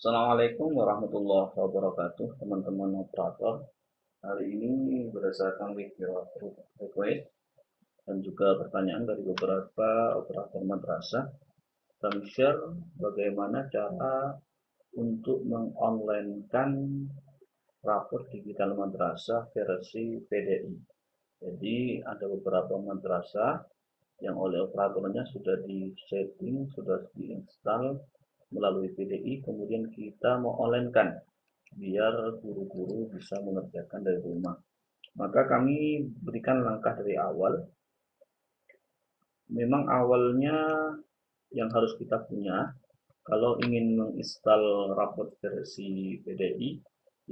Assalamualaikum warahmatullahi wabarakatuh, teman-teman operator. Hari ini berdasarkan request dan juga pertanyaan dari beberapa operator madrasah, kami share bagaimana cara untuk mengonlinekan rapor digital madrasah versi PDI. Jadi ada beberapa madrasah yang oleh operatornya sudah di-setting, sudah diinstal melalui PDI, kemudian kita mau online-kan biar guru-guru bisa mengerjakan dari rumah. Maka kami berikan langkah dari awal. Memang awalnya yang harus kita punya kalau ingin menginstal rapot versi PDI,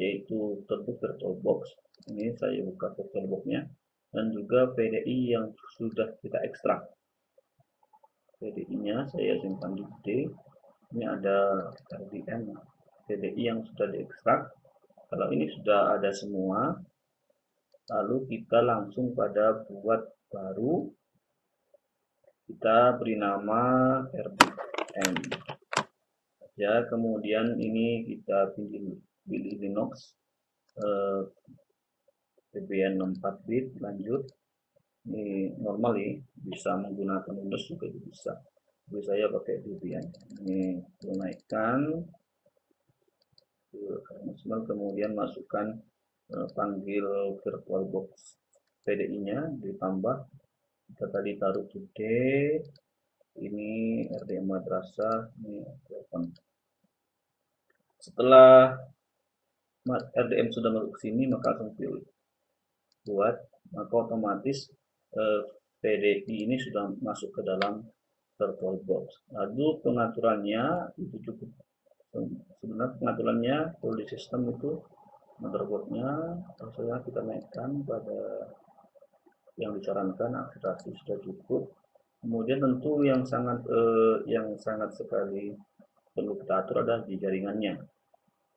yaitu tentu VirtualBox. Ini saya buka VirtualBox-nya dan juga PDI yang sudah kita ekstrak. PDI-nya saya simpan di D. Ini ada RDM PDI yang sudah diekstrak. Kalau ini sudah ada semua, lalu kita langsung pada buat baru. Kita beri nama RDM. Ya, kemudian ini kita pilih Linux Debian 4 bit, lanjut. Ini normal ya, bisa menggunakan Windows juga bisa. Jadi saya pakai Debian. Ini naikkan, kemudian masukkan panggil VirtualBox PDI-nya, ditambah kita tadi taruh today, ini RDM madrasah, ini open. Setelah RDM sudah masuk sini, maka langsung pilih buat, maka otomatis PDI ini sudah masuk ke dalam VirtualBox. Lalu pengaturannya itu cukup, sebenarnya pengaturannya kalau di sistem itu motherboardnya harusnya kita naikkan pada yang disarankan, akselerasi sudah cukup. Kemudian tentu yang sangat sekali perlu kita atur adalah di jaringannya,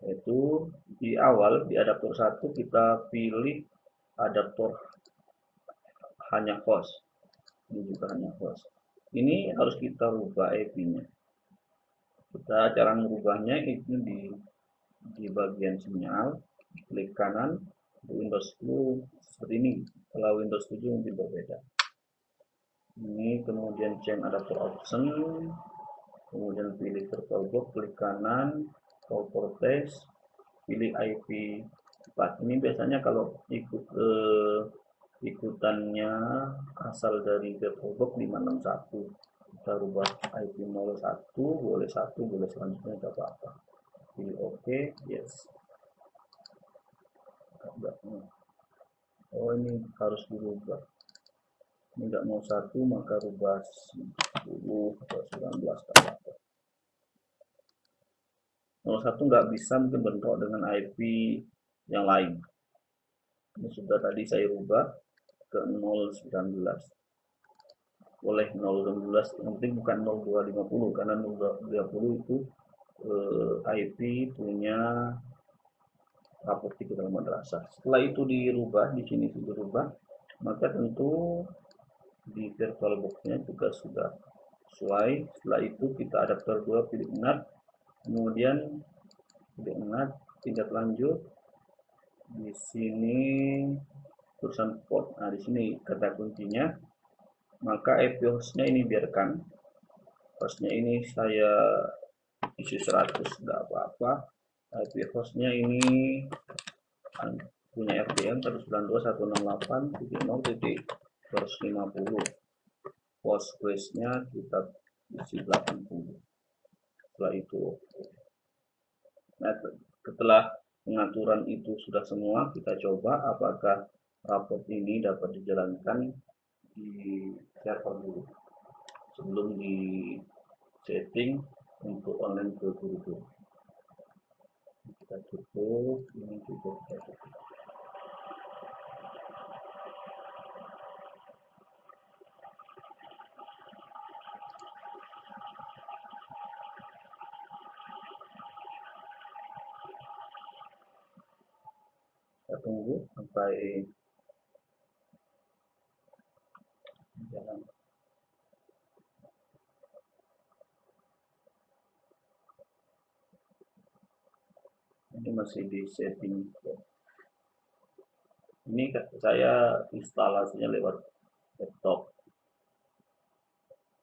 yaitu di awal di adaptor 1 kita pilih adaptor hanya host. Ini juga hanya host. Ini harus kita rubah IP-nya. Kita cara merubahnya itu di bagian sinyal, klik kanan. Windows 10 seperti ini. Kalau Windows 7 mungkin berbeda. Ini kemudian change adapter option, kemudian pilih VirtualBox, klik kanan, properties, pilih IP 4. Ini biasanya kalau ikutannya asal dari VirtualBox 561, kita rubah IP 01, boleh 1, boleh selanjutnya tidak apa-apa. Pilih OK, yes. Oh, ini harus dirubah. Ini nggak mau 1, maka rubah 10 atau 19 apa. 01 nggak bisa, mungkin bentrok dengan IP yang lain. Ini sudah tadi saya rubah ke 019. Boleh 019, yang penting bukan 0250, karena 0250 itu IP punya rapor digital madrasah. Setelah itu dirubah, di sini sudah dirubah, maka tentu di VirtualBox-nya juga sudah sesuai. Setelah itu kita adapter 2 pilih NAT, kemudian pilih NAT, tingkat lanjut. Di sini tulisan port. Nah, di sini kata kuncinya. Maka IP hostnya ini biarkan. Hostnya ini saya isi 100, tidak apa-apa. IP hostnya ini punya RDM 192.168.0.250. Postgres-nya kita isi 80. Setelah itu, nah, setelah pengaturan itu sudah semua, kita coba apakah raport ini dapat dijalankan di server dulu sebelum di setting untuk online ke guru. Kita tutup, ini juga kita tutup. Kita tunggu sampai jalan. ini masih di setting. Ini saya instalasinya lewat laptop.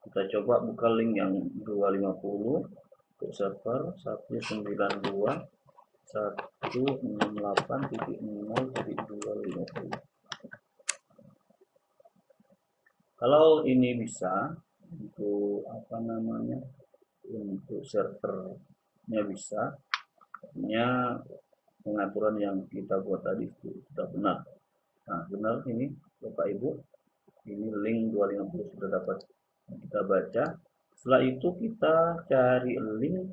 Kita coba buka link yang 250 untuk server 192.168.0.250. Kalau ini bisa untuk untuk servernya bisa, artinya pengaturan yang kita buat tadi itu sudah benar. Nah, benar ini Bapak Ibu, ini link 250 sudah dapat kita baca. Setelah itu kita cari link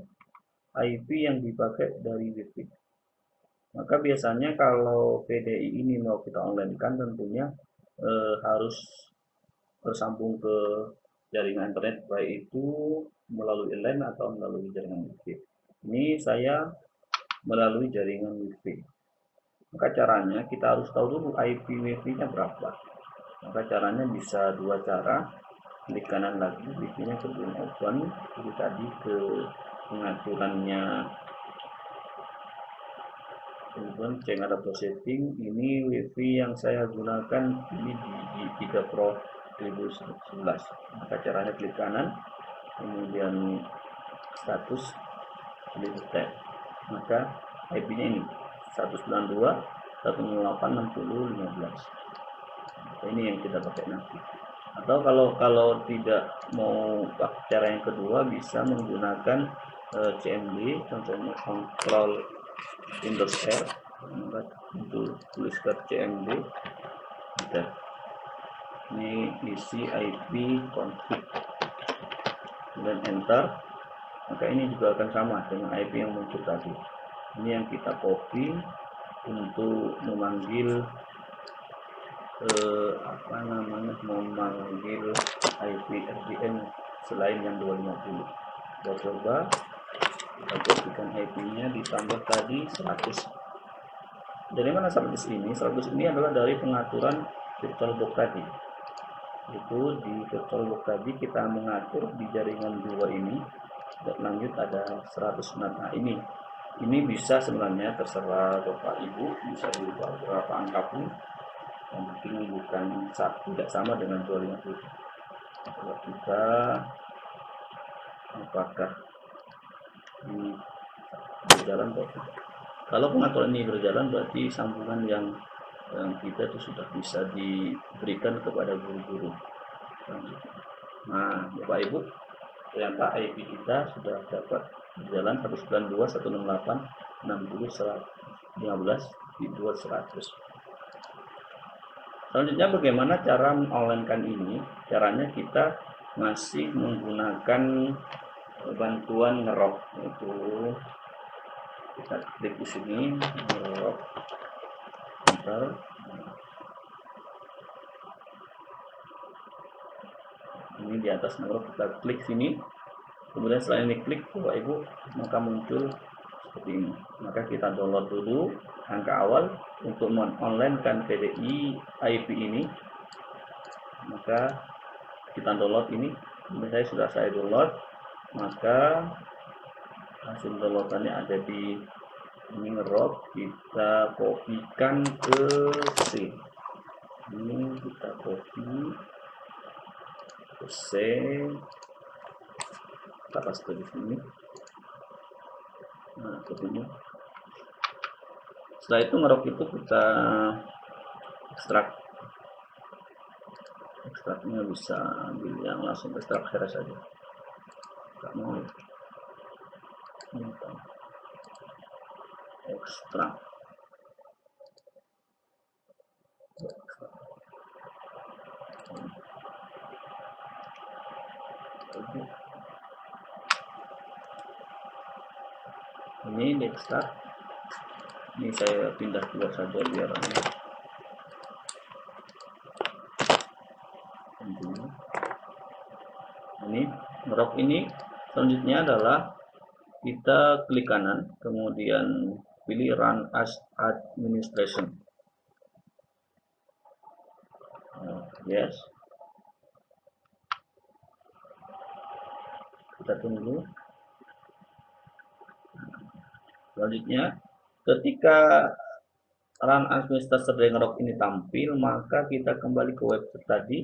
IP yang dipakai dari Wi-Fi. Maka biasanya kalau PDI ini mau kita online kan tentunya harus bersambung ke jaringan internet, baik itu melalui LAN atau melalui jaringan Wi-Fi. Ini saya melalui jaringan Wi-Fi. Maka caranya kita harus tahu dulu IP Wi-Fi-nya berapa. Maka caranya bisa dua cara. Klik kanan lagi, Wi-Fi-nya ke belum open. Jadi tadi ke pengaturannya, kemudian cek adaptor setting. Ini Wi-Fi yang saya gunakan ini di 3 Pro 2011. Maka caranya klik kanan, kemudian status, pilih detail. Maka IP-nya ini 192.168.60.15. Ini yang kita pakai nanti. Atau kalau tidak mau cara yang kedua, bisa menggunakan CMD, contohnya control Windows R, untuk tuliskan CMD. Ini isi IP config dan enter, maka ini juga akan sama dengan IP yang muncul tadi. Ini yang kita copy untuk memanggil memanggil IP RDM selain yang 250. Kita coba kita kopikan IP-nya, ditambah tadi 100. Dari mana 100 ini? 100 ini adalah dari pengaturan VirtualBox tadi. Itu di VirtualBox tadi kita mengatur di jaringan 2 ini. Lanjut ada 100. Nah, ini bisa sebenarnya terserah Bapak Ibu, bisa diubah berapa angka pun, yang penting bukan tidak sama dengan 250. Kalau kita apakah ini berjalan, kalau pengaturan ini berjalan berarti sambungan yang kita itu sudah bisa diberikan kepada guru-guru. Nah, Bapak Ibu, ternyata IP kita sudah dapat berjalan 192.168.60.15 Selanjutnya bagaimana cara mengonlinekan ini? Caranya kita masih menggunakan bantuan ngerok, yaitu kita klik di sini ngerok, enter. Ini di atas ngerok kita klik sini, kemudian setelah ini klik Bapak Ibu, maka muncul seperti ini. Maka kita download dulu angka awal untuk mengonlinekan PDI IP ini. Maka kita download ini sudah saya download, maka hasil downloadannya ada di ini ngerok, kita kopikan ke C. Ini kita copy ke C, kita paste di sini. Nah, seperti ini. Setelah itu ngerok itu kita ekstraknya bisa ambil yang langsung ekstrak share saja, nggak mau ekstrak. Ini di ekstrak. Ini saya pindah keluar saja biar ini ngerok ini. Selanjutnya adalah kita klik kanan, kemudian pilih run as administration. Yes, kita tunggu. Selanjutnya Ketika run administrator Ngerok ini tampil, maka kita kembali ke website tadi.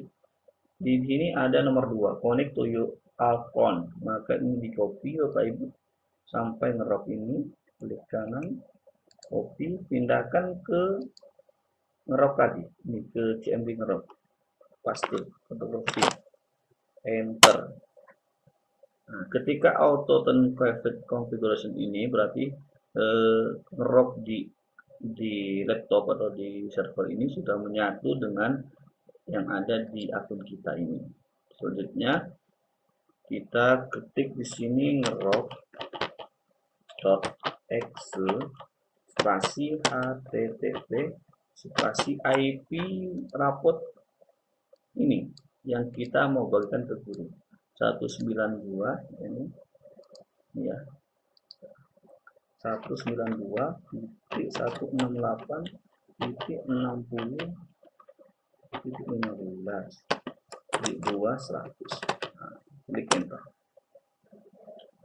Di sini ada nomor 2, connect to your account. Maka ini di copy Bapak Ibu sampai Ngerok ini, klik kanan, copy, pindahkan ke Ngerok tadi, ini ke CMD Ngerok, paste untuk login, enter. Nah, ketika auto turn private configuration ini berarti Ngerok di laptop atau di server ini sudah menyatu dengan yang ada di akun kita ini. Selanjutnya kita ketik di sini ngerok.exe spasi http spasi IP raport ini yang kita mau bagikan ke guru 192 ini ya, 192.168.60.15.200. Klik enter.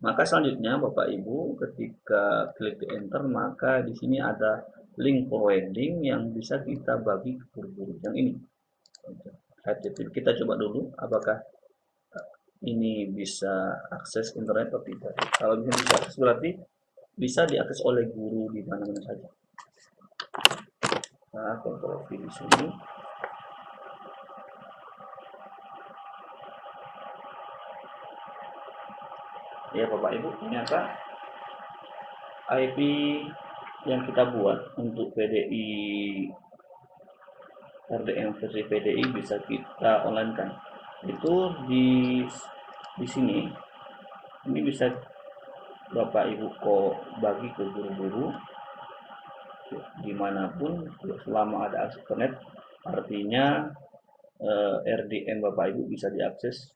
Maka selanjutnya Bapak Ibu ketika klik enter, maka di sini ada link providing yang bisa kita bagi ke guru-guru yang ini. Kita coba dulu apakah ini bisa akses internet atau tidak. Kalau bisa diakses berarti bisa diakses oleh guru di mana-mana saja. Nah, kontrol V di sini. Ya Bapak Ibu, ternyata IP yang kita buat untuk PDI RDM versi PDI bisa kita online kan. Itu di sini ini bisa Bapak Ibu kok bagi ke guru-guru dimanapun selama ada akses internet. Artinya RDM Bapak Ibu bisa diakses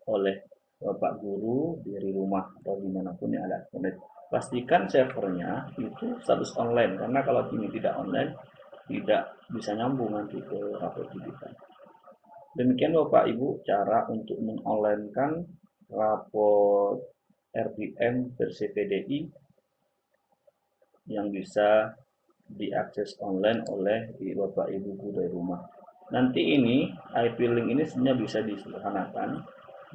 oleh Bapak guru dari rumah atau dimanapun yang ada internet. Pastikan servernya itu status online, karena kalau ini tidak online tidak bisa nyambung nanti ke raport kita. Demikian Bapak Ibu cara untuk mengonlinekan raport RDM versi PDI yang bisa diakses online oleh Bapak Ibu guru dari rumah. Nanti ini IP link ini sebenarnya bisa disederhanakan,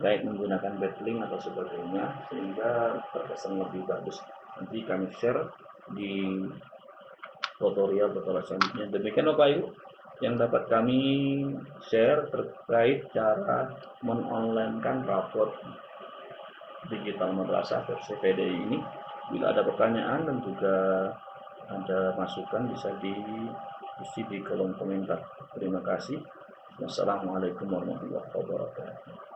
baik menggunakan backlink atau sebagainya, sehingga terkesan lebih bagus. Nanti kami share di tutorial selanjutnya. Demikian Bapak Ibu yang dapat kami share terkait cara mengonlinekan raport digital madrasah versi PDI ini. Bila ada pertanyaan dan juga ada masukan bisa diisi di kolom komentar. Terima kasih. Wassalamualaikum warahmatullahi wabarakatuh.